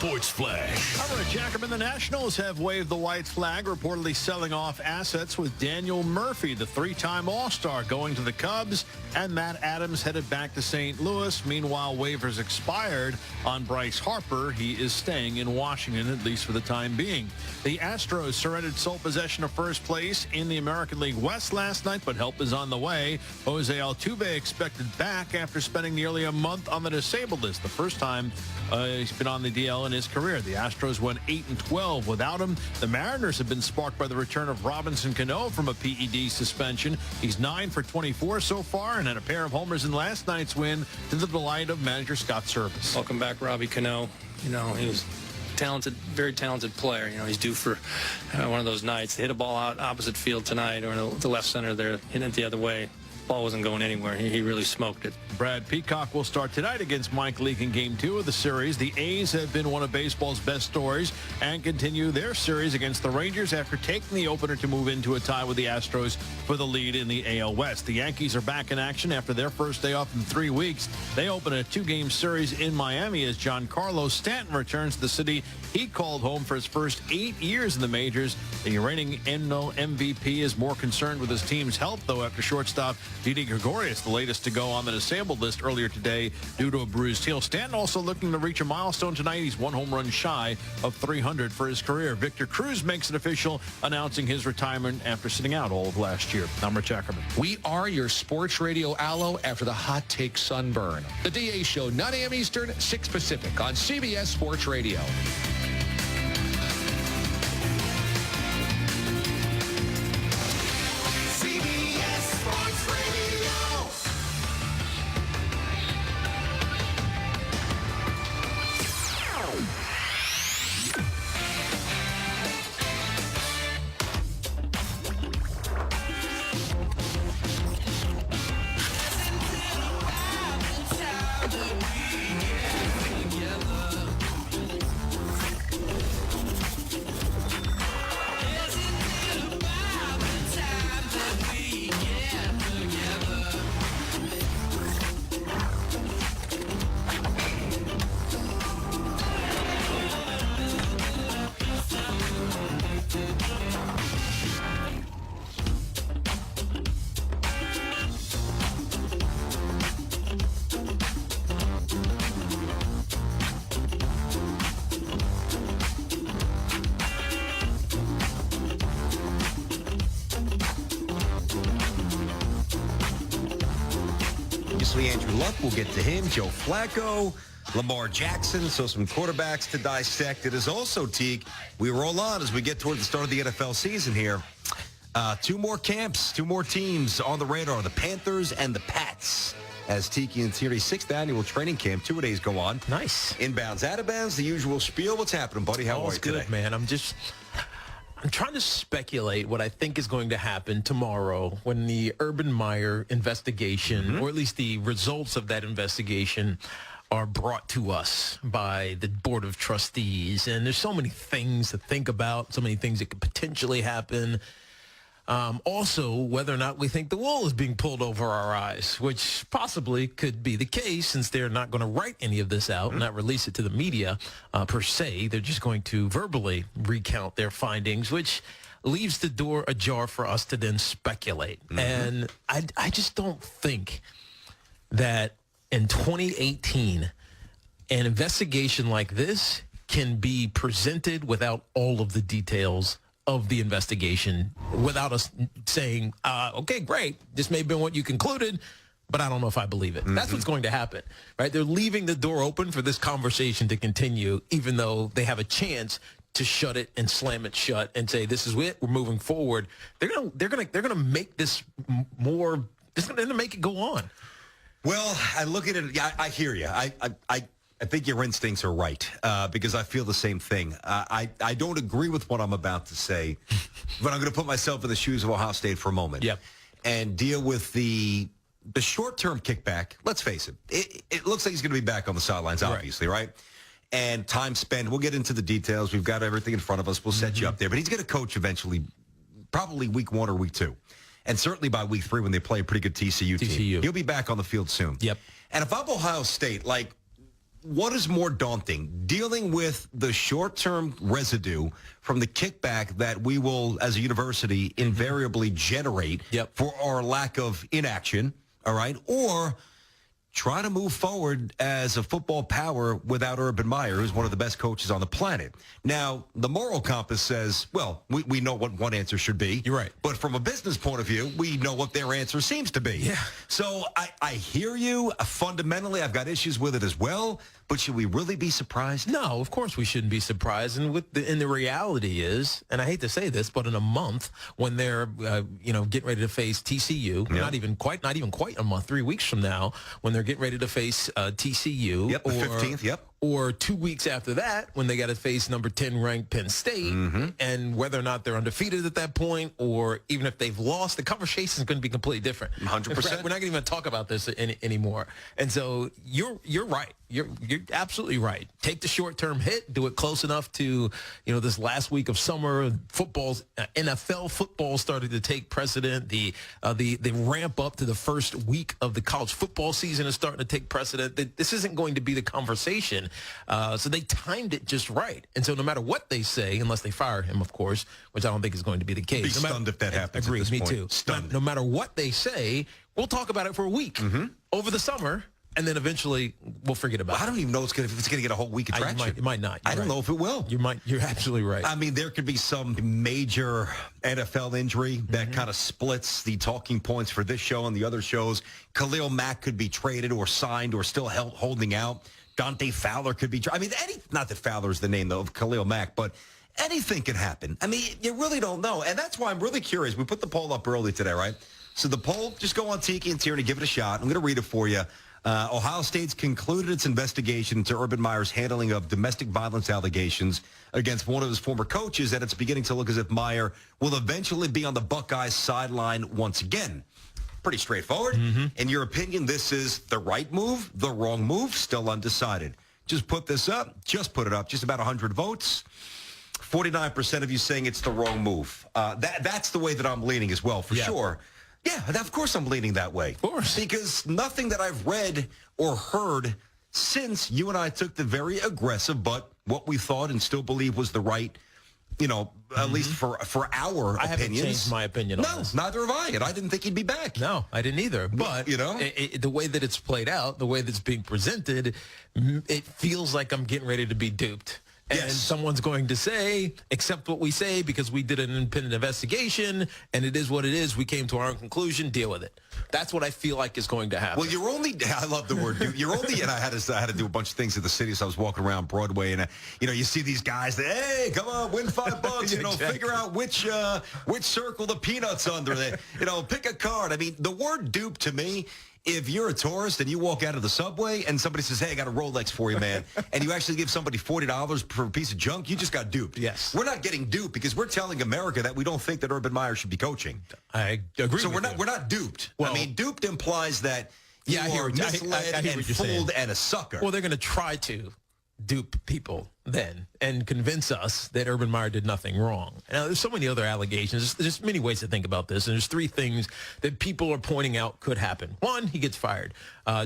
Sports Flash. I'm Rich Ackerman. The Nationals have waved the white flag, reportedly selling off assets with Daniel Murphy, the three-time All-Star, going to the Cubs, and Matt Adams headed back to St. Louis. Meanwhile, waivers expired on Bryce Harper. He is staying in Washington, at least for the time being. The Astros surrendered sole possession of first place in the American League West last night, but help is on the way. Jose Altuve expected back after spending nearly a month on the disabled list, the first time he's been on the DL in his career. The Astros went 8-12 without him. The Mariners have been sparked by the return of Robinson Cano from a PED suspension. He's 9 for 24 so far and had a pair of homers in last night's win to the delight of manager Scott Service. Welcome back, Robbie Cano. You know, he was talented, very talented player. You know, he's due for one of those nights. They hit a ball out opposite field tonight, or the left center there, hitting it the other way. Ball wasn't going anywhere. He really smoked it. Brad Peacock will start tonight against Mike Leake in Game 2 of the series. The A's have been one of baseball's best stories and continue their series against the Rangers after taking the opener to move into a tie with the Astros for the lead in the AL West. The Yankees are back in action after their first day off in 3 weeks. They open a 2-game series in Miami as Giancarlo Stanton returns to the city he called home for his first 8 years in the majors. The reigning NL MVP is more concerned with his team's health, though, after shortstop Didi Gregorius, the latest to go on the disabled list earlier today due to a bruised heel. Stanton also looking to reach a milestone tonight. He's 1 home run shy of 300 for his career. Victor Cruz makes it official, announcing his retirement after sitting out all of last year. I'm Rich Ackerman. We are your sports radio aloe after the hot take sunburn. The DA Show, 9 a.m. Eastern, 6 Pacific on CBS Sports Radio. Andrew Luck, we'll get to him. Joe Flacco, Lamar Jackson, so some quarterbacks to dissect. It is also, Teague, we roll on as we get toward the start of the NFL season here. 2 more camps, 2 more teams on the radar, the Panthers and the Pats, as Tiki and Tierney 6th annual training camp. 2 days go on. Nice. Inbounds, out of bounds, the usual spiel. What's happening, buddy? How are you today? Good, man. I'm trying to speculate what I think is going to happen tomorrow when the Urban Meyer investigation, or at least the results of that investigation, are brought to us by the Board of Trustees. And there's so many things to think about, so many things that could potentially happen. Also, whether or not we think the wool is being pulled over our eyes, which possibly could be the case since they're not going to write any of this out and not release it to the media per se. They're just going to verbally recount their findings, which leaves the door ajar for us to then speculate. And I just don't think that in 2018, an investigation like this can be presented without all of the details of the investigation, without us saying, okay, great, this may have been what you concluded, but I don't know if I believe it. That's what's going to happen, right? They're leaving the door open for this conversation to continue, even though they have a chance to shut it and slam it shut and say, this is it, we're moving forward. They're gonna make this more. They're gonna make it go on. Well, I look at it. I hear you. I think your instincts are right because I feel the same thing. I don't agree with what I'm about to say, but I'm going to put myself in the shoes of Ohio State for a moment and deal with the short-term kickback. Let's face it. It looks like he's going to be back on the sidelines, obviously, right? And time spent. We'll get into the details. We've got everything in front of us. We'll set you up there. But he's going to coach eventually, probably week 1 or week 2. And certainly by week 3 when they play a pretty good TCU team. He'll be back on the field soon. Yep. And if I'm Ohio State, like, what is more daunting, dealing with the short-term residue from the kickback that we will, as a university, invariably generate for our lack of inaction, all right, or try to move forward as a football power without Urban Meyer, who's one of the best coaches on the planet. Now, the moral compass says, well, we know what one answer should be. You're right. But from a business point of view, we know what their answer seems to be. Yeah. So I hear you. Fundamentally, I've got issues with it as well. But should we really be surprised? No, of course we shouldn't be surprised. And the reality is, and I hate to say this, but in a month when they're getting ready to face TCU, not even quite a month, 3 weeks from now, when they're getting ready to face TCU, the 15th, or 2 weeks after that when they got to face number 10 ranked Penn State, and whether or not they're undefeated at that point, or even if they've lost, the conversation is going to be completely different. 100%. We're not going to even talk about this anymore. And so you're right. You're absolutely right. Take the short-term hit. Do it close enough to, this last week of summer. Football's NFL football started to take precedent. The ramp up to the first week of the college football season is starting to take precedent. This isn't going to be the conversation. So they timed it just right. And so no matter what they say, unless they fire him, of course, which I don't think is going to be the case. Be stunned if that happens. Agreed. Me point. too. Stunned. No matter what they say, we'll talk about it for a week over the summer. And then eventually we'll forget about it. I don't even know if it's going to get a whole week of traction. It might not. I don't know if it will. You're absolutely right. I mean, there could be some major NFL injury that kind of splits the talking points for this show and the other shows. Khalil Mack could be traded or signed or still holding out. Dante Fowler could be. I mean, not that Fowler is the name, though, of Khalil Mack, but anything can happen. I mean, you really don't know. And that's why I'm really curious. We put the poll up early today, right? So the poll, just go on Tiki and Tierney, give it a shot. I'm going to read it for you. Ohio State's concluded its investigation into Urban Meyer's handling of domestic violence allegations against one of his former coaches, and it's beginning to look as if Meyer will eventually be on the Buckeyes sideline once again. Pretty straightforward. In your opinion, this is the right move, the wrong move, still undecided. Just put this up. Just put it up. Just about 100 votes. 49% of you saying it's the wrong move. That's the way that I'm leaning as well, for sure. Yeah, of course I'm leaning that way. Of course. Because nothing that I've read or heard since you and I took the very aggressive, but what we thought and still believe was the right, at least for our opinions. I haven't changed my opinion on this. No, neither have I. And I didn't think he'd be back. No, I didn't either. But, the way that it's played out, the way that's being presented, it feels like I'm getting ready to be duped. And someone's going to say, accept what we say because we did an independent investigation, and it is what it is. We came to our own conclusion. Deal with it. That's what I feel like is going to happen. Well, I love the word dupe. You're only, and I had to do a bunch of things in the city, so I was walking around Broadway, and, you see these guys that, hey, come on, win $5, figure out which circle the peanuts under. Pick a card. I mean, the word dupe to me, if you're a tourist and you walk out of the subway and somebody says, hey, I got a Rolex for you, man, and you actually give somebody $40 for a piece of junk, you just got duped. Yes. We're not getting duped because we're telling America that we don't think that Urban Meyer should be coaching. I agree So with we're not duped. Well, I mean, duped implies that you are misled and fooled and a sucker. Well, they're going to try to dupe people then and convince us that Urban Meyer did nothing wrong. Now, there's so many other allegations. There's many ways to think about this, and there's three things that people are pointing out could happen. One, he gets fired.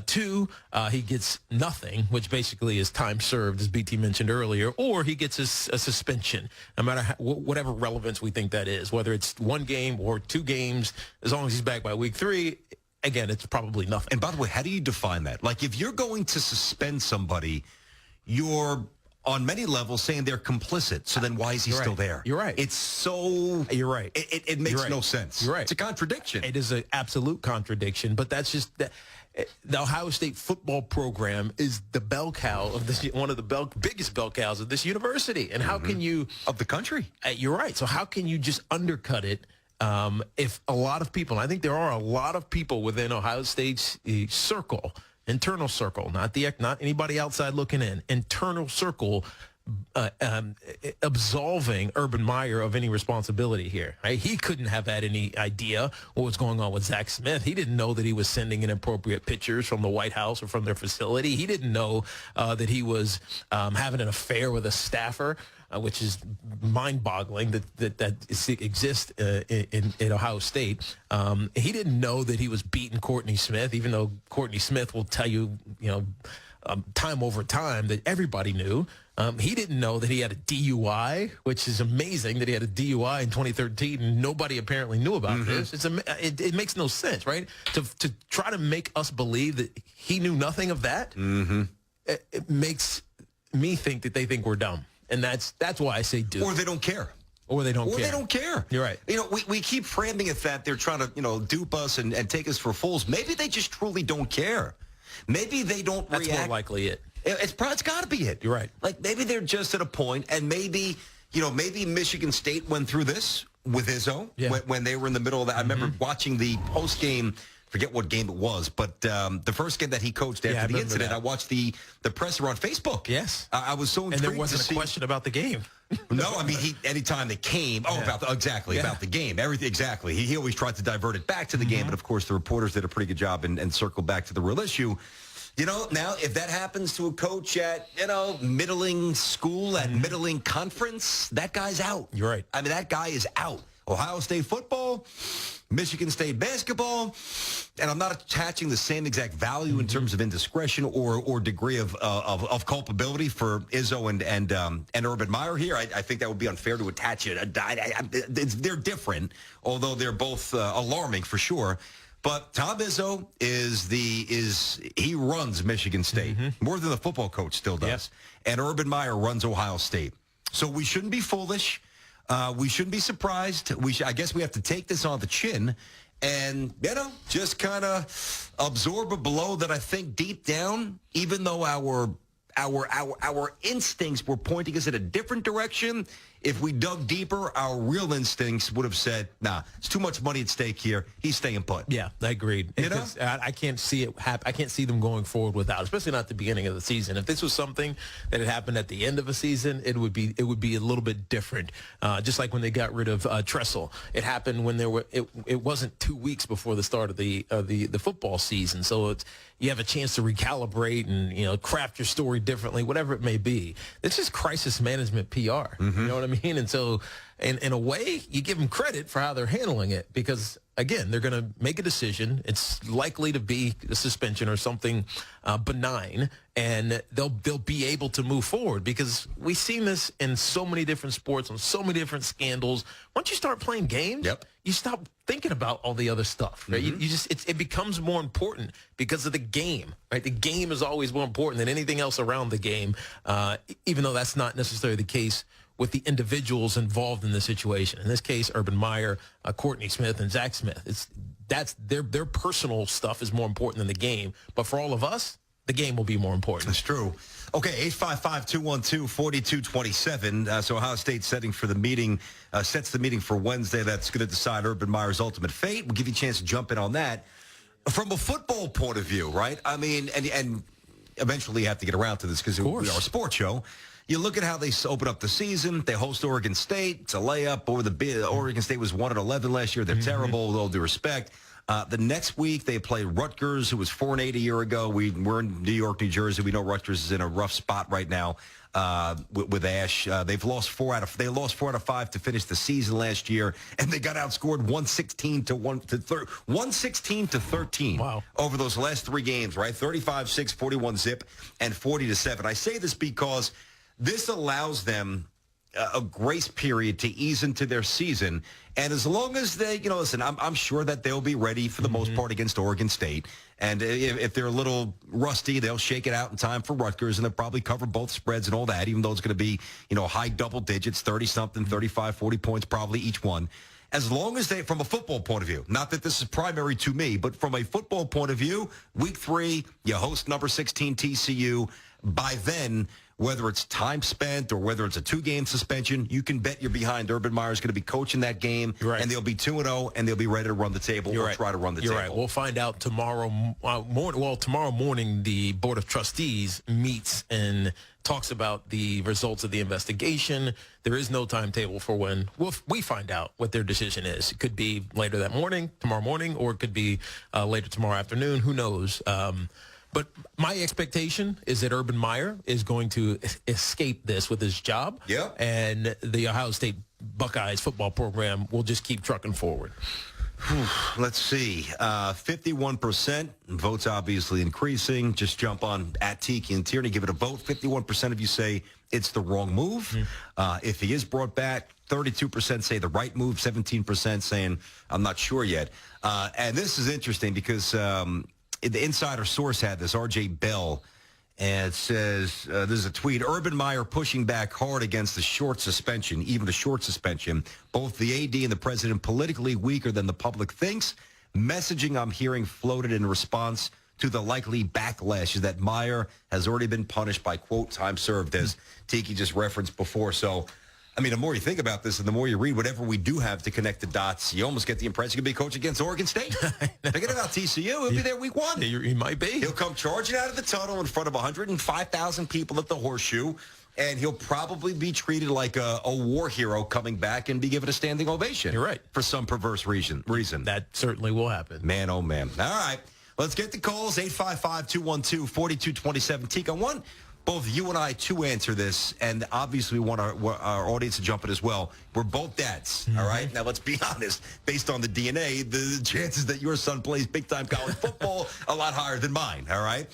Two, he gets nothing, which basically is time served, as BT mentioned earlier, or he gets a suspension, no matter whatever relevance we think that is, whether it's one game or 2 games, as long as he's back by week 3. Again, it's probably nothing. And by the way, how do you define that? Like, if you're going to suspend somebody, you're on many levels saying they're complicit. So then why is he still there? You're right. It's so... You're right. It makes no sense. You're right. It's a contradiction. It is an absolute contradiction, but that's just... The Ohio State football program is the bell cow of this, one of the biggest bell cows of this university. And how can you... Of the country. You're right. So how can you just undercut it if a lot of people, and I think there are a lot of people within Ohio State's circle, internal circle, not anybody outside looking in, internal circle, absolving Urban Meyer of any responsibility here. Right? He couldn't have had any idea what was going on with Zach Smith. He didn't know that he was sending inappropriate pictures from the White House or from their facility. He didn't know that he was having an affair with a staffer. Which is mind-boggling that exists in Ohio State. He didn't know that he was beating Courtney Smith, even though Courtney Smith will tell you, time over time that everybody knew. He didn't know that he had a DUI, which is amazing that he had a DUI in 2013 and nobody apparently knew about this. It makes no sense, right? To try to make us believe that he knew nothing of that, it makes me think that they think we're dumb. And that's why I say do. Or they don't care. Or they don't care. They don't care. You're right. We keep framing it that they're trying to, dupe us and take us for fools. Maybe they just truly don't care. Maybe they don't react. That's more likely it. It's got to be it. You're right. Like, maybe they're just at a point, and maybe Michigan State went through this with Izzo when they were in the middle of that. I remember watching the post-game, forget what game it was, but the first game that he coached after the incident, I watched the presser on Facebook. Yes. I was so intrigued. And there wasn't a question about the game. No, I mean, anytime they came, about the game, everything, exactly. He always tried to divert it back to the game, but of course the reporters did a pretty good job and circled back to the real issue. Now if that happens to a coach at, middling school, at middling conference, that guy's out. You're right. I mean, that guy is out. Ohio State football, Michigan State basketball, and I'm not attaching the same exact value in terms of indiscretion or degree of culpability for Izzo and Urban Meyer here. I think that would be unfair to attach it. They're different, although they're both alarming for sure. But Tom Izzo he runs Michigan State more than the football coach still does, Yes. and Urban Meyer runs Ohio State. So we shouldn't be foolish. We shouldn't be surprised. I guess we have to take this on the chin and, just kind of absorb a blow that I think deep down, even though our instincts were pointing us in a different direction, if we dug deeper, our real instincts would have said, nah, it's too much money at stake here. He's staying put. Yeah, I agreed. I can't see it happen. I can't see them going forward without, especially not at the beginning of the season. If this was something that had happened at the end of a season, it would be a little bit different. Just like when they got rid of Tressel, it happened when it wasn't 2 weeks before the start of the football season. So you have a chance to recalibrate and craft your story differently, whatever it may be. This is crisis management PR. You know what I mean? And so in a way, you give them credit for how they're handling it because, again, they're going to make a decision. It's likely to be a suspension or something benign, and they'll be able to move forward because we've seen this in so many different sports, on so many different scandals. Once you start playing games, you stop thinking about all the other stuff, right? You just it becomes more important because of the game, right? The game is always more important than anything else around the game, even though that's not necessarily the case with the individuals involved in the situation. In this case, Urban Meyer, Courtney Smith, and Zach Smith. That's their personal stuff is more important than the game. But for all of us, the game will be more important. That's true. Okay, 855-212-4227. So Ohio State setting for the meeting, sets the meeting for Wednesday. That's going to decide Urban Meyer's ultimate fate. We'll give you a chance to jump in on that. From a football point of view, right? I mean, and eventually you have to get around to this because we are a sports show. You look at how they open up the season. They host Oregon State. It's a layup over the Oregon State was 1-11 last year. They're terrible, with all due respect. The next week, they play Rutgers, who was 4-8 a year ago. We're in New York, New Jersey. We know Rutgers is in a rough spot right now with Ash. They lost 4 out of 5 to finish the season last year, and they got outscored 116 to 13 over those last 3 games, right? 35-6, 41-zip, and 40-7. I say this because this allows them a grace period to ease into their season. And as long as they, listen, I'm sure that they'll be ready for the most part against Oregon State. And if they're a little rusty, they'll shake it out in time for Rutgers, and they'll probably cover both spreads and all that, even though it's going to be, high double digits, 30-something, 35, 40 points probably each one. As long as they, from a football point of view, not that this is primary to me, but from a football point of view, week 3, you host number 16 TCU. By then, whether it's time spent or whether it's a 2-game suspension, you can bet you're behind. Urban Meyer's going to be coaching that game, and they'll be 2-0, and they'll be ready to run the table try to run the table. You're right. We'll find out tomorrow morning. Well, tomorrow morning, the Board of Trustees meets and talks about the results of the investigation. There is no timetable for when we find out what their decision is. It could be later that morning, tomorrow morning, or it could be later tomorrow afternoon. Who knows? But my expectation is that Urban Meyer is going to escape this with his job. And the Ohio State Buckeyes football program will just keep trucking forward. Let's see. 51%. Votes obviously increasing. Just jump on at Tiki and Tierney. Give it a vote. 51% of you say it's the wrong move. If he is brought back, 32% say the right move. 17% saying, I'm not sure yet. And this is interesting because the insider source had this, RJ Bell. And it says, there's a tweet, Urban Meyer pushing back hard against the short suspension, even a short suspension. Both the AD and the president politically weaker than the public thinks. Messaging I'm hearing floated in response to the likely backlash is that Meyer has already been punished by, quote, time served, as Tiki just referenced before. So, I mean, the more you think about this and the more you read whatever we do have to connect the dots, you almost get the impression he could be coach against Oregon State. Forget about TCU. He'll be there week 1. He might be. He'll come charging out of the tunnel in front of 105,000 people at the Horseshoe, and he'll probably be treated like a war hero coming back and be given a standing ovation. You're right. For some perverse reason. That certainly will happen. Man, oh, man. All right. Let's get the calls. 855-212-4227. Tika, I want both you and I to answer this, and obviously we want our audience to jump in as well. We're both dads, all right? Now, let's be honest. Based on the DNA, the chances that your son plays big-time college football a lot higher than mine, all right?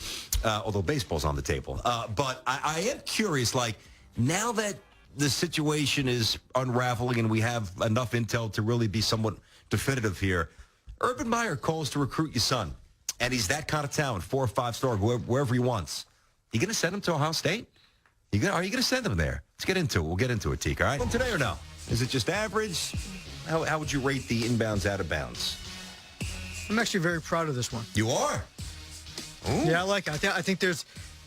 Although baseball's on the table. But I am curious, like, now that the situation is unraveling and we have enough intel to really be somewhat definitive here, Urban Meyer calls to recruit your son, and he's that kind of talent, 4 or 5-star, wherever he wants. You going to send him to Ohio State? Are you going to send him there? Let's get into it. We'll get into it, Teak, all right? Today or no? Is it just average? How would you rate the inbounds, out of bounds? I'm actually very proud of this one. You are? Ooh. Yeah, I like it. I think there's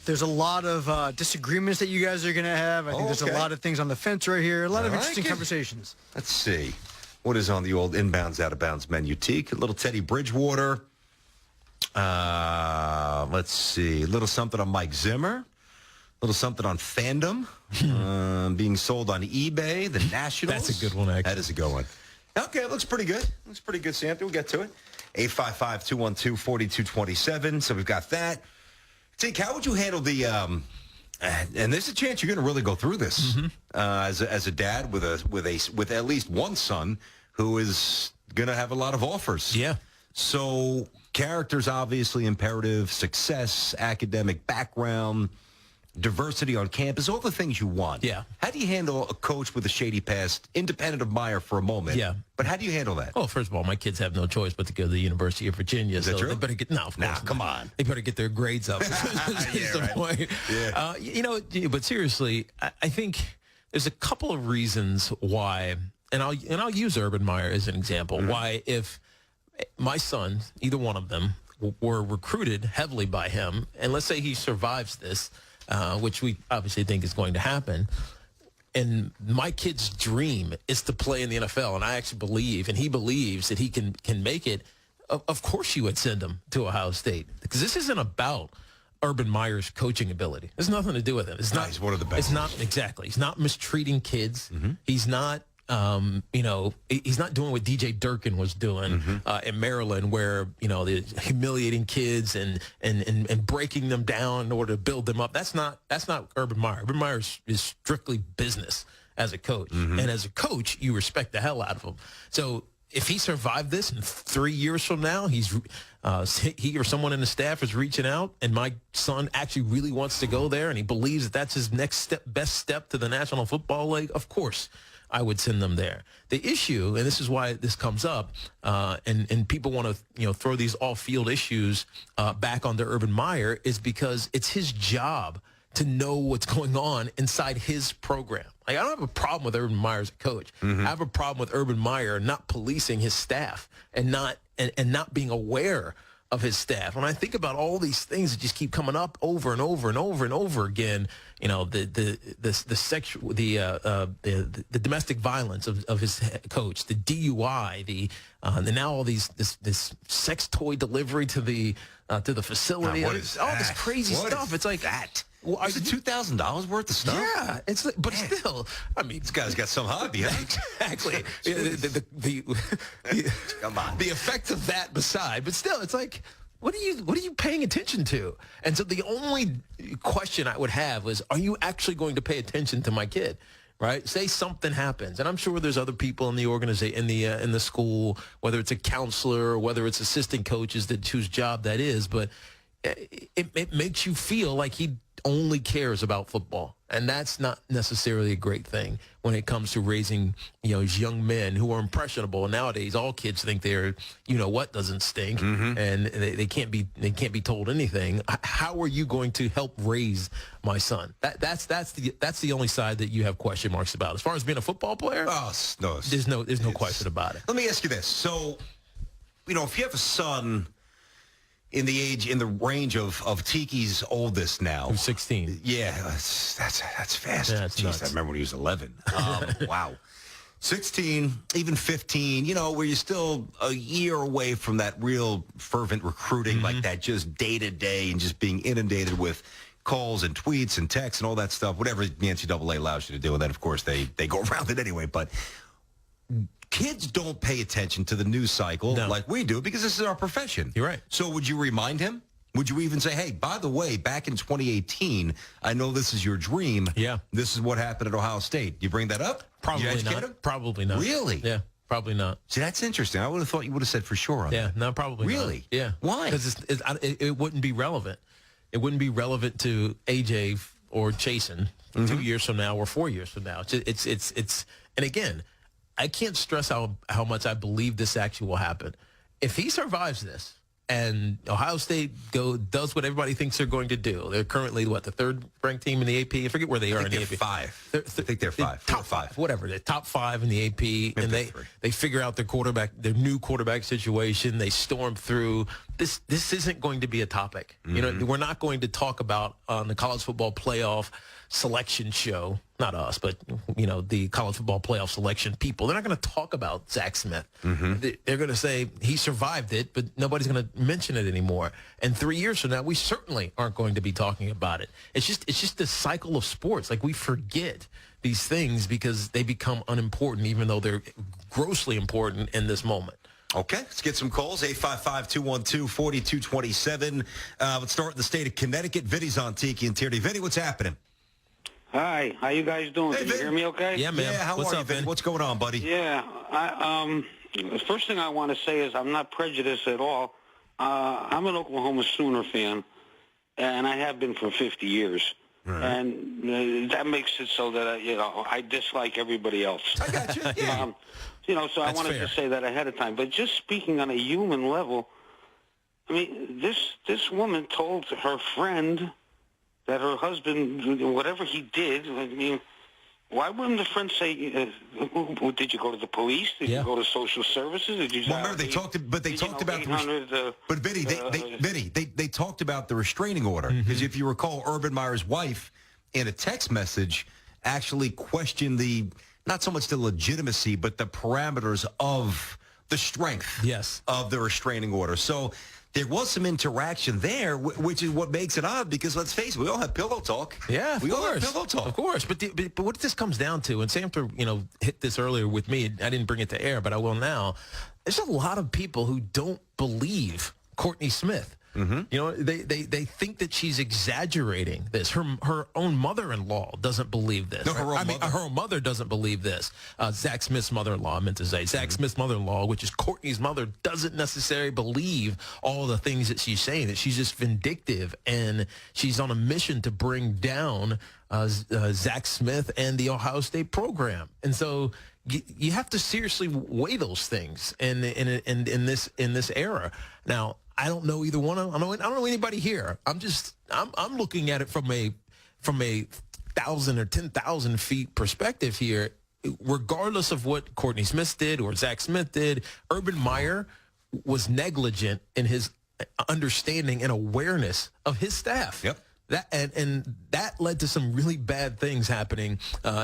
a lot of disagreements that you guys are going to have. I think there's a lot of things on the fence right here. A lot of interesting conversations. Let's see. What is on the old inbounds, out of bounds menu, Teak? A little Teddy Bridgewater. Let's see. A little something on Mike Zimmer. A little something on fandom. Being sold on eBay. The Nationals. That's a good one, actually. That is a good one. Okay, it looks pretty good. Looks pretty good, Santa. We'll get to it. 855-212-4227. So we've got that. Tink, how would you handle the and there's a chance you're going to really go through this as a dad with at least one son who is going to have a lot of offers. Yeah. So character's obviously imperative, success, academic background, diversity on campus, all the things you want. Yeah. How do you handle a coach with a shady past, independent of Meyer for a moment? Yeah. But how do you handle that? Well, first of all, my kids have no choice but to go to the University of Virginia. Is that true? They better get, no, of course come not. on. They better get their grades up. That's the point. Yeah. But seriously, I think there's a couple of reasons why, and I'll use Urban Meyer as an example, why if my sons, either one of them, were recruited heavily by him, and let's say he survives this, which we obviously think is going to happen, and my kid's dream is to play in the NFL, and I actually believe, and he believes that he can make it, of course you would send him to Ohio State, because this isn't about Urban Meyer's coaching ability. There's nothing to do with him. It's not. He's one of the best. It's not exactly. He's not mistreating kids. He's not. He's not doing what DJ Durkin was doing in Maryland, where they're humiliating kids and breaking them down in order to build them up. That's not Urban Meyer. Urban Meyer is strictly business as a coach, and as a coach, you respect the hell out of him. So if he survived this, and 3 years from now, he or someone in the staff is reaching out, and my son actually really wants to go there, and he believes that that's his next best step to the National Football League, of course I would send them there. The issue, and this is why this comes up, and people want to throw these off-field issues back onto Urban Meyer, is because it's his job to know what's going on inside his program. Like, I don't have a problem with Urban Meyer as a coach. I have a problem with Urban Meyer not policing his staff and not being aware of his staff. When I think about all these things that just keep coming up over and over and over and over again, the domestic violence of his coach, the DUI, and now all this sex toy delivery to the facility, God, what is all that? this crazy What stuff. is It's like that. Well, is it $2,000 worth of stuff? Yeah, it's like, but still, I mean, This guy's got some hobby, huh? exactly. Come on. The effect of that beside, but still, it's like, what are you paying attention to? And so the only question I would have was, are you actually going to pay attention to my kid? right? Say something happens, and I'm sure there's other people in the organization, in the school, whether it's a counselor or whether it's assistant coaches whose job that is, but it makes you feel like he only cares about football, and that's not necessarily a great thing when it comes to raising these young men who are impressionable. And nowadays, all kids think they're what doesn't stink, and they can't be told anything. How are you going to help raise my son? That's the only side that you have question marks about. As far as being a football player, no, there's no question about it. Let me ask you this: so, if you have a son in the range of Tiki's oldest now. Who's 16. Yeah, that's fast. Yeah, it's nuts. I remember when he was 11. Wow. 16, even 15, where you're still a year away from that real fervent recruiting like that, just day to day and just being inundated with calls and tweets and texts and all that stuff, whatever the NCAA allows you to do. And then, of course, they go around it anyway. But kids don't pay attention to the news cycle like we do because this is our profession. You're right. So would you remind him? Would you even say, hey, by the way, back in 2018, I know this is your dream. Yeah. This is what happened at Ohio State. You bring that up? Probably not. Probably not. Really? Yeah, probably not. See, that's interesting. I would have thought you would have said for sure on that. Yeah, no, probably Really? not. Yeah. Why? Because it wouldn't be relevant. It wouldn't be relevant to AJ or Chasen 2 years from now or 4 years from now. It's and again, I can't stress how much I believe this actually will happen. If he survives this and Ohio State does what everybody thinks they're going to do, they're currently, the third-ranked team in the AP? I forget where they are in the AP. Five. I think they're five. Top five. Whatever. They're top five in the AP. Maybe and they figure out their new quarterback situation. They storm through. This isn't going to be a topic. We're not going to talk about on the college football playoff selection show, not us, but the college football playoff selection people. They're not going to talk about Zach Smith. They're going to say he survived it, but nobody's going to mention it anymore. And 3 years from now, we certainly aren't going to be talking about it. It's just the cycle of sports. Like, we forget these things because they become unimportant, even though they're grossly important in this moment. Okay, let's get some calls. 855-212-4227. Let's start with the state of Connecticut. Vinny's on Tiki and Tierney. Vinny, what's happening? Hi, how you guys doing? Hey, Can you hear me okay? Yeah, man. Yeah, how What's are you, up, Vinny? Vin? What's going on, buddy? Yeah, the first thing I want to say is I'm not prejudiced at all. I'm an Oklahoma Sooner fan, and I have been for 50 years. Right. And that makes it so that, I dislike everybody else. I got you. Yeah. So I wanted to say that ahead of time. But just speaking on a human level, I mean, this woman told her friend that her husband, whatever he did, I mean, why wouldn't the friend say, did you go to the police? Did you go to social services? Did you? Well, remember, they talked about but Vinny, they talked about the restraining order because if you recall, Urban Meyer's wife in a text message actually questioned not so much the legitimacy, but the parameters of the strength of the restraining order. So there was some interaction there, which is what makes it odd because, let's face it, we all have pillow talk. Yeah, we all have pillow talk. Of course. But what this comes down to, and Samter, hit this earlier with me, I didn't bring it to air, but I will now. There's a lot of people who don't believe Courtney Smith. They think that she's exaggerating this. Her own mother-in-law doesn't believe this. No, her own mother doesn't believe this. Zach Smith's mother-in-law, I meant to say. Zach Smith's mother-in-law, which is Courtney's mother, doesn't necessarily believe all the things that she's saying, that she's just vindictive, and she's on a mission to bring down Zach Smith and the Ohio State program. And so you have to seriously weigh those things in this era. Now, I don't know either one of them. I don't know anybody here. I'm looking at it from a 1,000 or 10,000 feet perspective here. Regardless of what Courtney Smith did or Zach Smith did, Urban Meyer was negligent in his understanding and awareness of his staff. Yep. That led to some really bad things happening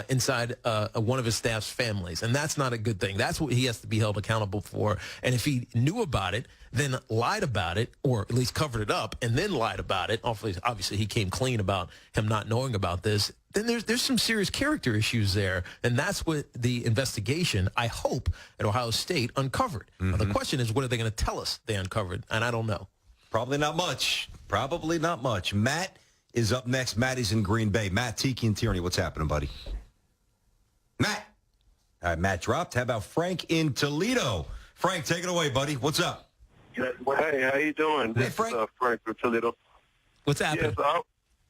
inside one of his staff's families, and that's not a good thing. That's what he has to be held accountable for. And if he knew about it, then lied about it, or at least covered it up, and then lied about it, obviously he came clean about him not knowing about this, then there's some serious character issues there, and that's what the investigation, I hope, at Ohio State uncovered. Now, the question is, what are they going to tell us they uncovered? And I don't know. Probably not much. Matt is up next. Matt is in Green Bay. Matt, Tiki and Tierney, what's happening, buddy? Matt. All right, Matt dropped. How about Frank in Toledo? Frank, take it away, buddy. What's up? Hey, how you doing? Hey, Frank. This is Frank from Toledo. What's happening? Yes,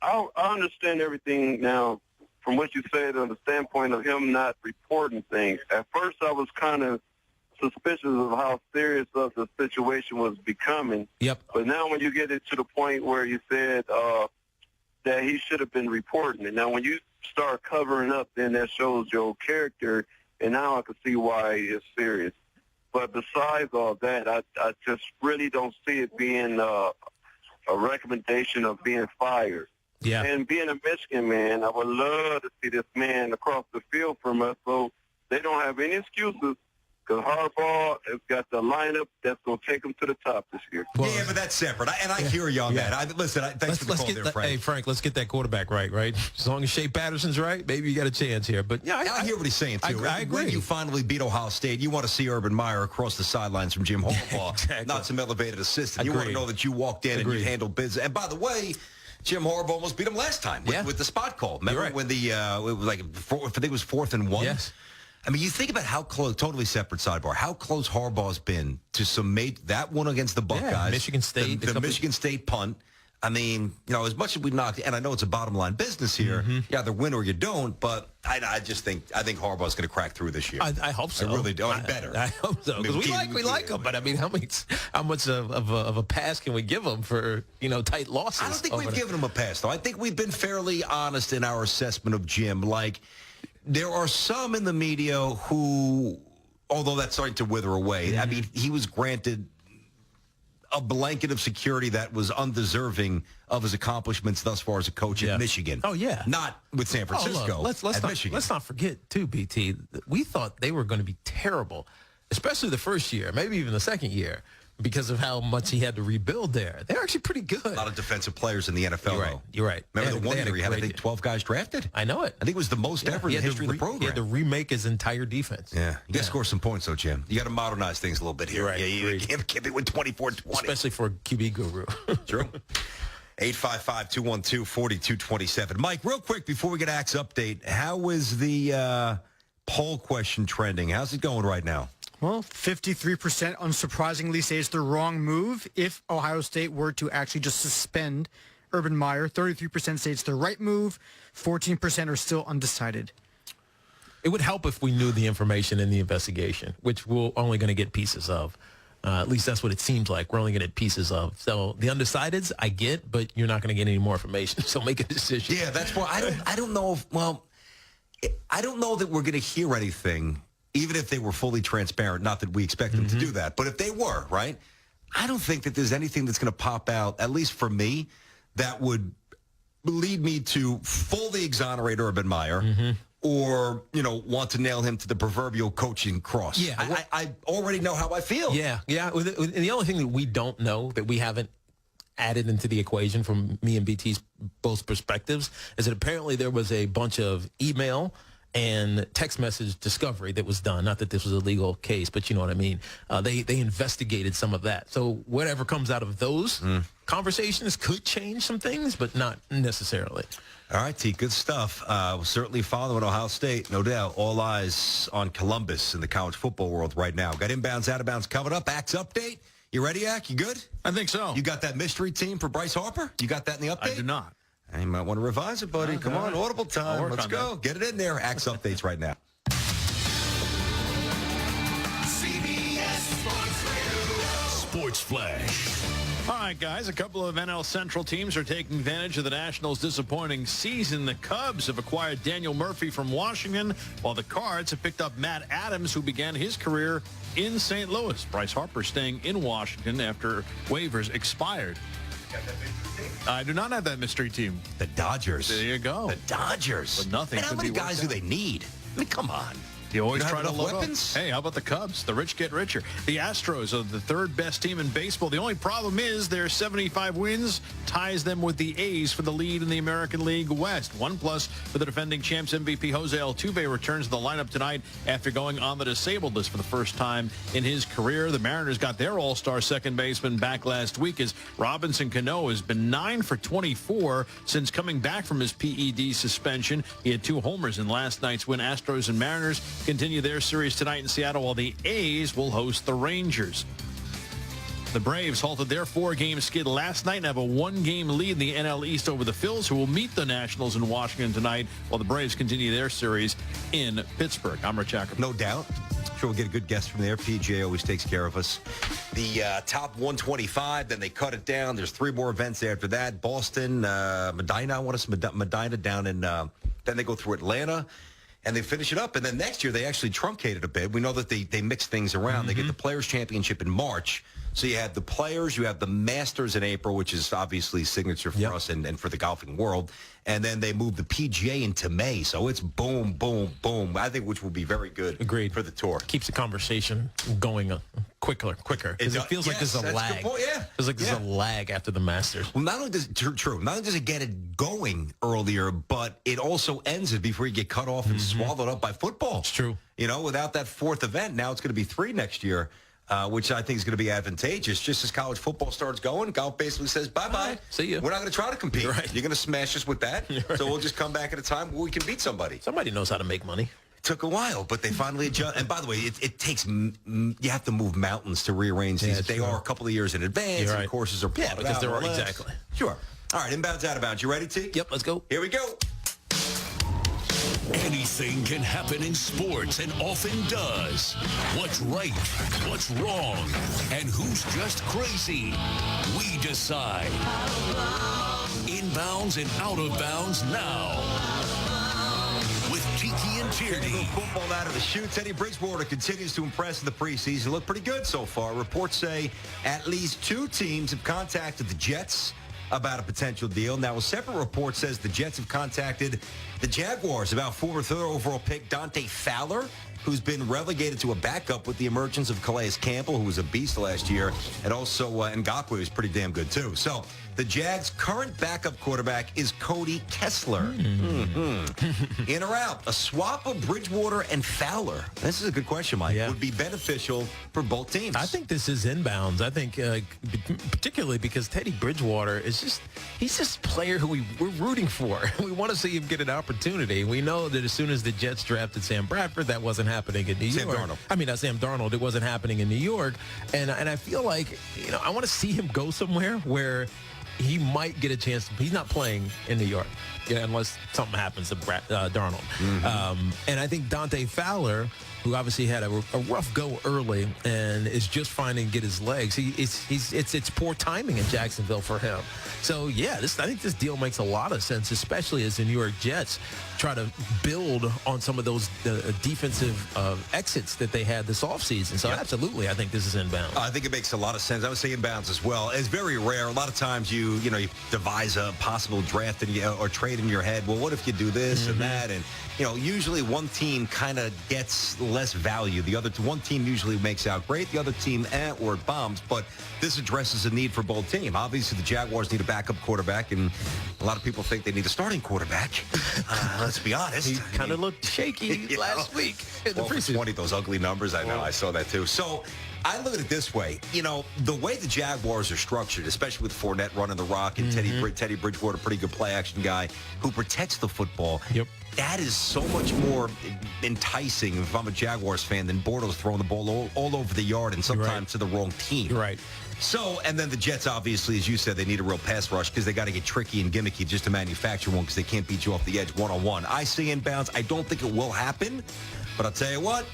I understand everything now from what you said on the standpoint of him not reporting things. At first, I was kind of suspicious of how serious of the situation was becoming. Yep. But now when you get it to the point where you said that he should have been reporting it, now when you start covering up, then that shows your character, and now I can see why it's serious. But besides all that, I just really don't see it being a recommendation of being fired. Yeah. And being a Michigan man, I would love to see this man across the field from us so they don't have any excuses, because Harbaugh has got the lineup that's going to take them to the top this year. Well, yeah, but that's separate. I hear you on that. Thanks for the call there, Frank. Hey, Frank, let's get that quarterback right? As long as Shea Patterson's right, maybe you got a chance here. But yeah, I hear what he's saying, too. I agree. When you finally beat Ohio State, you want to see Urban Meyer across the sidelines from Jim Harbaugh, exactly. Not some elevated assistant. Agreed. You want to know that you walked in and you handled business. And by the way, Jim Harbaugh almost beat him last time with the spot call. Remember when it was like, I think it was 4th and 1? Yes. I mean, you think about how close, totally separate sidebar, how close Harbaugh's been to some that one against the Buckeyes. Yeah, Michigan State. The Michigan State punt. I mean, as much as we knocked, and I know it's a bottom line business here, you either win or you don't, but I think Harbaugh's going to crack through this year. I hope so. I really do. Better. I hope so. Because we like him, but I mean, how much of a pass can we give him for, tight losses? I don't think we've given him a pass, though. I think we've been fairly honest in our assessment of Jim. Like, there are some in the media who, although that's starting to wither away, I mean, he was granted a blanket of security that was undeserving of his accomplishments thus far as a coach at Michigan. Oh, yeah. Not with San Francisco. Let's not forget, too, BT, we thought they were going to be terrible, especially the first year, maybe even the second year, because of how much he had to rebuild there. They're actually pretty good. A lot of defensive players in the NFL, You're right. Remember the one year he had, I think, 12 guys drafted? I know it. I think it was the most ever in the history of the program. He had to remake his entire defense. Yeah. You got to score some points, though, Jim. You got to modernize things a little bit here. You're right. Yeah, you can't be with 24-20. Especially for a QB guru. True. 855-212-4227. Mike, real quick before we get Axe update, how is the poll question trending? How's it going right now? Well, 53% unsurprisingly say it's the wrong move if Ohio State were to actually just suspend Urban Meyer. 33% say it's the right move. 14% are still undecided. It would help if we knew the information in the investigation, which we're only going to get pieces of. At least that's what it seems like. We're only going to get pieces of. So the undecideds, I get, but you're not going to get any more information. So make a decision. Yeah, that's why I don't know I don't know that we're going to hear anything, even if they were fully transparent. Not that we expect them to do that, but if they were, right? I don't think that there's anything that's going to pop out, at least for me, that would lead me to fully exonerate Urban Meyer or, want to nail him to the proverbial coaching cross. Yeah. I already know how I feel. Yeah. And the only thing that we don't know, that we haven't added into the equation from me and BT's both perspectives, is that apparently there was a bunch of email and text message discovery that was done. Not that this was a legal case, but you know what I mean. They investigated some of that. So whatever comes out of those conversations could change some things, but not necessarily. All right, T, good stuff. We're certainly following Ohio State, no doubt. All eyes on Columbus in the college football world right now. Got inbounds, out of bounds coming up. Axe update. You ready, Ack? You good? I think so. You got that mystery team for Bryce Harper? You got that in the update? I do not. You might want to revise it, buddy. Come on, audible time. Let's go. Get it in there. Axe updates right now. CBS Sports Flash. All right, guys, a couple of NL Central teams are taking advantage of the Nationals' disappointing season. The Cubs have acquired Daniel Murphy from Washington, while the Cards have picked up Matt Adams, who began his career in St. Louis. Bryce Harper staying in Washington after waivers expired. I do not have that mystery team. The Dodgers. There you go. The Dodgers. But nothing. And how many guys do they need? I mean, come on. You always You try have to enough load weapons? up. Hey, how about the Cubs? The rich get richer. The Astros are the third best team in baseball. The only problem is their 75 wins ties them with the A's for the lead in the American League West. 1+ for the defending champs. MVP Jose Altuve returns to the lineup tonight after going on the disabled list for the first time in his career. The Mariners got their all-star second baseman back last week as Robinson Cano has been 9 for 24 since coming back from his PED suspension. He had 2 homers in last night's win. Astros and Mariners continue their series tonight in Seattle, while the A's will host the Rangers. The Braves halted their 4-game skid last night and have a 1-game lead in the NL East over the Phils, who will meet the Nationals in Washington tonight, while the Braves continue their series in Pittsburgh. I'm Rich Acker. No doubt. Sure, we'll get a good guest from there. PJ always takes care of us. The top 125, then they cut it down. There's 3 more events after that. Boston, Medina, I want to say Medina down in, then they go through Atlanta. And they finish it up. And then next year, they actually truncated a bit. We know that they mix things around. They get the Players' Championship in March. So you have the Players, you have the Masters in April, which is obviously signature for us and for the golfing world. And then they move the PGA into May. So it's boom, boom, boom. I think which will be very good for the tour. Keeps the conversation going quicker. Because it feels like there's a lag. Yeah. Feels like there's a lag after the Masters. Well, not only does it get it going earlier, but it also ends it before you get cut off and swallowed up by football. It's true. You know, without that 4th event, now it's going to be 3 next year. Which I think is going to be advantageous. Just as college football starts going, golf basically says, bye-bye. See you. We're not going to try to compete. Right. You're going to smash us with that. Right. So we'll just come back at a time where we can beat somebody. Somebody knows how to make money. It took a while, but they finally adjust. And by the way, it takes, you have to move mountains to rearrange these. They are a couple of years in advance, and courses are plotted because out. they're exactly. Sure. All right, inbounds, out of bounds. You ready, T? Yep, let's go. Here we go. Anything can happen in sports and often does. What's right, what's wrong, and who's just crazy? We decide. Inbounds and out of bounds now. With Tiki and Tierney. Football out of the chute. Teddy Bridgewater continues to impress in the preseason. Look pretty good so far. Reports say at least 2 teams have contacted the Jets about a potential deal. Now, a separate report says the Jets have contacted the Jaguars about former 3rd overall pick Dante Fowler, who's been relegated to a backup with the emergence of Calais Campbell, who was a beast last year, and also Ngakoue was pretty damn good, too. So the Jags' current backup quarterback is Cody Kessler. In or out? A swap of Bridgewater and Fowler? This is a good question, Mike. Would be beneficial for both teams. I think this is inbounds. I think particularly because Teddy Bridgewater is he's just a player who we're rooting for. We want to see him get an opportunity. We know that as soon as the Jets drafted Sam Bradford, that wasn't happening in New York. Sam Darnold. It wasn't happening in New York. And I feel like, I want to see him go somewhere where he might get a chance. He's not playing in New York unless something happens to Darnold. And I think Dante Fowler, who obviously had a rough go early and is just finding to get his legs. It's poor timing in Jacksonville for him. So I think this deal makes a lot of sense, especially as the New York Jets try to build on some of those defensive exits that they had this offseason. So absolutely, I think this is inbound. I think it makes a lot of sense. I would say inbounds as well. It's very rare. A lot of times you devise a possible draft or trade in your head. Well, what if you do this and that? And usually one team kind of gets less value. One team usually makes out great. The other team, or it bombs. But this addresses a need for both teams. Obviously, the Jaguars need a backup quarterback, and a lot of people think they need a starting quarterback. Let's be honest. He kind of looked shaky last week in the preseason. 20, those ugly numbers. I know. I saw that too. So I look at it this way. The way the Jaguars are structured, especially with Fournette running the rock and Teddy Bridgewater, pretty good play-action guy who protects the football. Yep. That is so much more enticing if I'm a Jaguars fan than Bortles throwing the ball all over the yard and sometimes to the wrong team. You're right. So, and then the Jets, obviously, as you said, they need a real pass rush because they got to get tricky and gimmicky just to manufacture one because they can't beat you off the edge one-on-one. I see inbounds. I don't think it will happen, but I'll tell you what.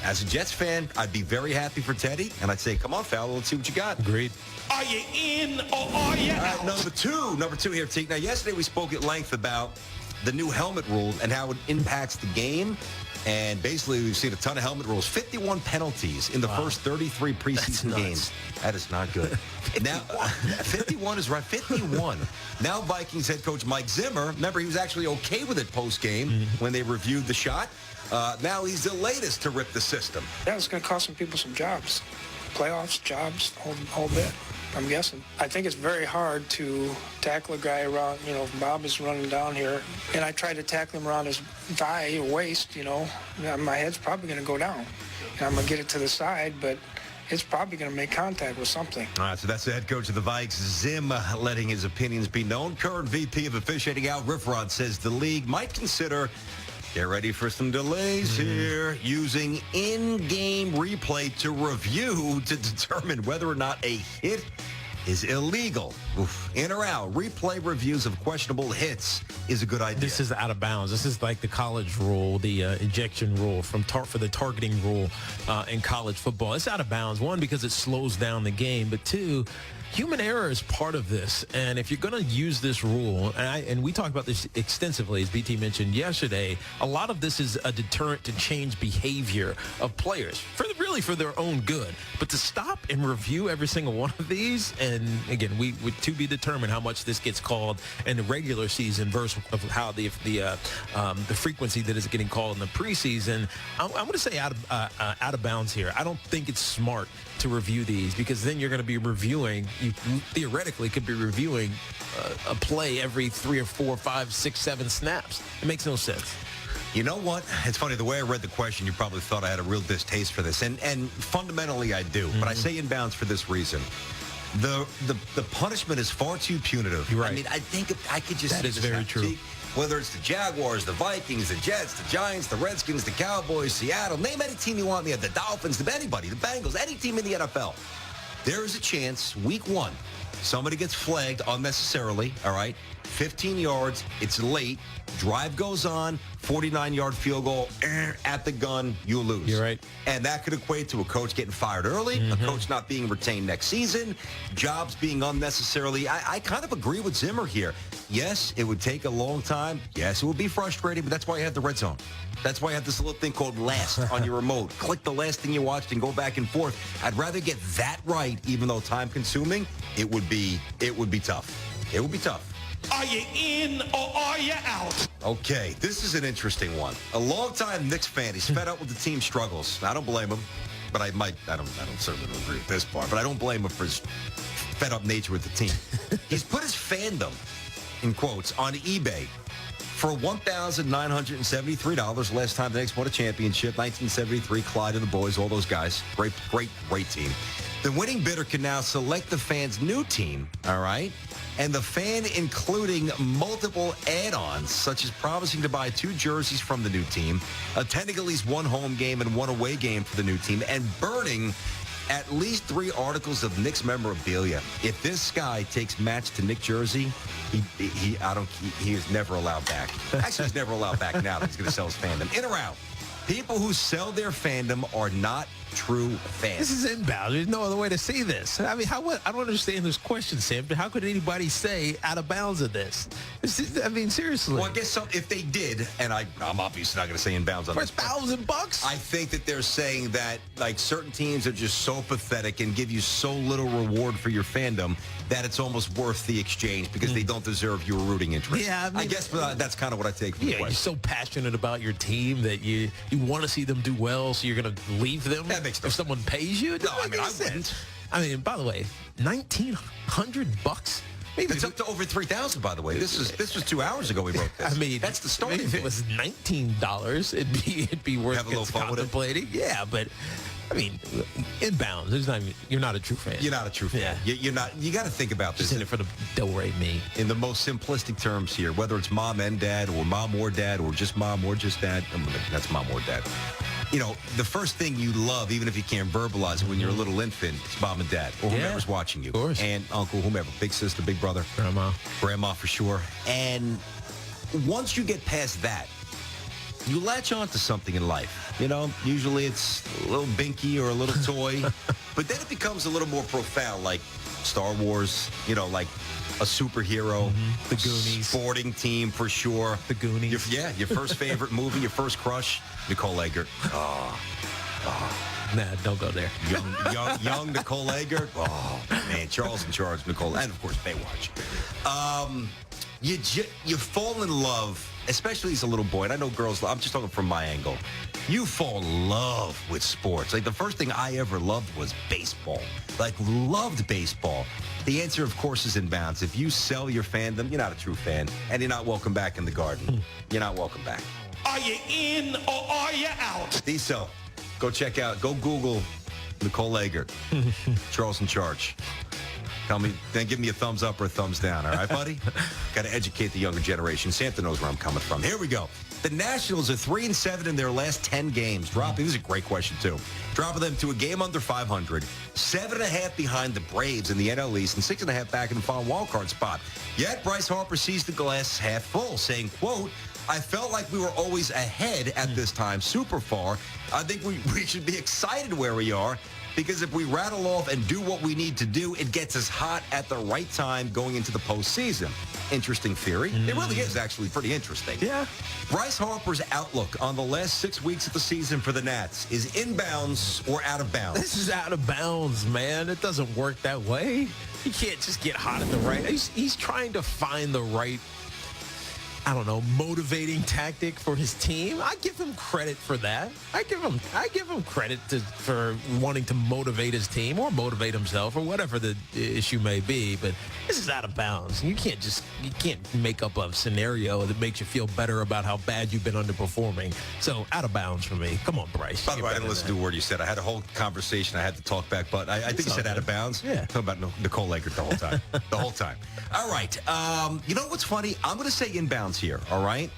As a Jets fan, I'd be very happy for Teddy, and I'd say, come on, Fowler, let's see what you got. Agreed. Are you in or are you out? Number two here, Teague. Now, yesterday we spoke at length about the new helmet rule and how it impacts the game. And basically, we've seen a ton of helmet rules. 51 penalties in the first 33 preseason games. That is not good. Now, 51 is right. 51. Now, Vikings head coach Mike Zimmer, remember, he was actually okay with it post-game when they reviewed the shot. Now he's the latest to rip the system. Yeah, it's going to cost some people some jobs. Playoffs, jobs, whole bit, I'm guessing. I think it's very hard to tackle a guy around, Bob is running down here, and I try to tackle him around his thigh or waist, my head's probably going to go down. And I'm going to get it to the side, but it's probably going to make contact with something. All right, so that's the head coach of the Vikes, Zim, letting his opinions be known. Current VP of officiating Al Riffrod says the league might consider, get ready for some delays here, using in-game replay to review to determine whether or not a hit is illegal. Oof. In or out, replay reviews of questionable hits is a good idea. This is out of bounds. This is like the college rule, the ejection rule for the targeting rule in college football. It's out of bounds. One, because it slows down the game, but two, human error is part of this, and if you're going to use this rule, and we talked about this extensively, as BT mentioned yesterday, a lot of this is a deterrent to change behavior of players, really for their own good. But to stop and review every single one of these, and again, we to be determined how much this gets called in the regular season versus of how the frequency that is getting called in the preseason, I'm going to say out of bounds here. I don't think it's smart to review these, because then you're going to be reviewing, you theoretically could be reviewing a play every 3 or 4, 5, 6, 7 snaps. It makes no sense. You know what? It's funny, the way I read the question, you probably thought I had a real distaste for this, and fundamentally I do, but I say inbounds for this reason. The punishment is far too punitive. You're right. I mean, I think I could just... That is very true. Whether it's the Jaguars, the Vikings, the Jets, the Giants, the Redskins, the Cowboys, Seattle, name any team you want, the Dolphins, anybody, the Bengals, any team in the NFL, there is a chance, week 1, somebody gets flagged unnecessarily, all right? 15 yards, it's late, drive goes on, 49-yard field goal, at the gun, you lose. You're right. And that could equate to a coach getting fired early, a coach not being retained next season, jobs being unnecessarily. I kind of agree with Zimmer here. Yes, it would take a long time. Yes, it would be frustrating, but that's why you have the red zone. That's why you have this little thing called last on your remote. Click the last thing you watched and go back and forth. I'd rather get that right, even though time consuming. It would be tough. It would be tough. Are you in or are you out? Okay, this is an interesting one. A longtime Knicks fan, he's fed up with the team's struggles. I don't blame him, but I don't certainly agree with this part, but I don't blame him for his fed up nature with the team. He's put his fandom, in quotes, on eBay for $1,973 last time the Knicks won a championship, 1973, Clyde and the boys, all those guys. Great team. The winning bidder can now select the fan's new team, all right? And the fan including multiple add-ons, such as promising to buy 2 jerseys from the new team, attending at least 1 home game and 1 away game for the new team, and burning at least 3 articles of Knicks memorabilia. If this guy takes match to Knick jersey, he is never allowed back. Actually, he's never allowed back now that he's going to sell his fandom. In or out, people who sell their fandom are not true fans. This is inbound. There's no other way to see this. I mean, I don't understand this question, Sam. How could anybody say out of bounds of this? I mean, seriously. Well, I guess if they did, and I'm obviously not going to say inbounds on for this. $1,000? I think that they're saying that, like, certain teams are just so pathetic and give you so little reward for your fandom that it's almost worth the exchange because they don't deserve your rooting interest. Yeah, I guess that's kind of what I take from the question. You're so passionate about your team that you want to see them do well, so you're going to leave them. That makes no if someone pays you. No, I mean, I wouldn't. I mean, by the way, $1,900. Maybe it's up to over 3,000, by the way. This was 2 hours ago we wrote this. I mean, that's the starting. If it was $19, it'd be worth have a little fun with it. Contemplating. Yeah, but I mean, inbounds. You're not a true fan. You're not a true fan. Yeah. You're not. You got to think about this. Just in it for the do-re me. In the most simplistic terms here, whether it's mom and dad, or mom or dad, or just mom or just dad. That's mom or dad. You know, the first thing you love, even if you can't verbalize it when you're a little infant, is mom and dad, or whomever's watching you. Of course. Aunt, uncle, whomever, big sister, big brother. Grandma for sure. And once you get past that, you latch on to something in life. You know, usually it's a little binky or a little toy, but then it becomes a little more profound, like Star Wars, you know, like a superhero, the Goonies, sporting team for sure. The Goonies. Your first favorite movie, your first crush, Nicole Eggert. Nah, don't go there. Young Nicole Eggert. Oh, man. Charles in Charge, Nicole. And, of course, Baywatch. You fall in love, especially as a little boy. And I know girls, I'm just talking from my angle. You fall in love with sports. Like, the first thing I ever loved was baseball. Like, loved baseball. The answer, of course, is inbounds. If you sell your fandom, you're not a true fan. And you're not welcome back in the garden. You're not welcome back. Are you in or are you out? Diesel, go Google Nicole Eggert, Charles in Charge. Tell me, then give me a thumbs up or a thumbs down, all right, buddy? Got to educate the younger generation. Santa knows where I'm coming from. Here we go. The Nationals are 3-7 in their last 10 games. This is a great question, too. Dropping them to a game under 500, 7.5 behind the Braves in the NL East, and 6.5 back in the final wildcard spot. Yet Bryce Harper sees the glass half full, saying, quote, I felt like we were always ahead at this time, super far. I think we should be excited where we are, because if we rattle off and do what we need to do, it gets us hot at the right time going into the postseason. Interesting theory. It really is actually pretty interesting. Yeah. Bryce Harper's outlook on the last 6 weeks of the season for the Nats is inbounds or out of bounds. This is out of bounds, man. It doesn't work that way. You can't just get hot at the right. He's trying to find the right, I don't know, motivating tactic for his team. I give him credit for that. I give him credit for wanting to motivate his team or motivate himself or whatever the issue may be. But this is out of bounds. You can't make up a scenario that makes you feel better about how bad you've been underperforming. So out of bounds for me. Come on, Bryce. By the way, I didn't listen to a word you said. I had a whole conversation. I had to talk back, but I think you said out of bounds. Yeah. Talking about Nicole Eggert the whole time. The whole time. All right. You know what's funny? I'm going to say inbounds here, all right?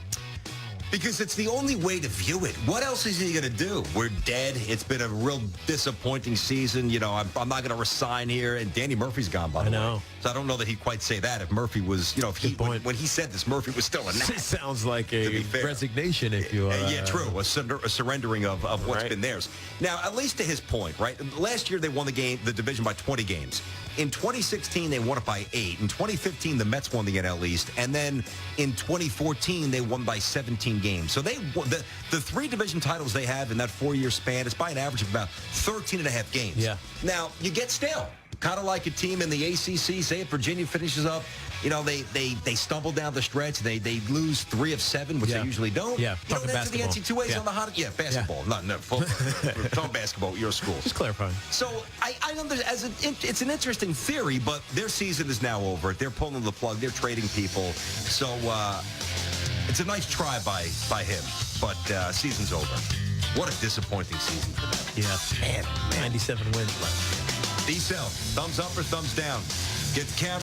Because it's the only way to view it. What else is he going to do? We're dead. It's been a real disappointing season. You know, I'm not going to resign here. And Danny Murphy's gone, by the way. So I don't know that he'd quite say that if Murphy was, you know, when he said this, Murphy was still a Nat. It sounds like a resignation, if you are. Yeah, true. A surrendering of what's been theirs. Now, at least to his point, right? Last year, they won the division by 20 games. In 2016, they won it by 8. In 2015, the Mets won the NL East. And then in 2014, they won by 17 games. So they the 3 division titles they have in that 4-year span is by an average of about 13.5 games. Yeah. Now, you get stale. Kind of like a team in the ACC. Say if Virginia finishes up, you know, they stumble down the stretch. They lose 3 of 7, which they usually don't. Yeah. You don't enter the NCAAs on the hot. Yeah, basketball. Yeah. No. We're talking basketball at your school. Just clarifying. So I understand. It's an interesting theory, but their season is now over. They're pulling the plug. They're trading people. So it's a nice try by him, but season's over. What a disappointing season for them. Yeah. Man. 97 wins left. D-Cell, thumbs up or thumbs down? Get the camera.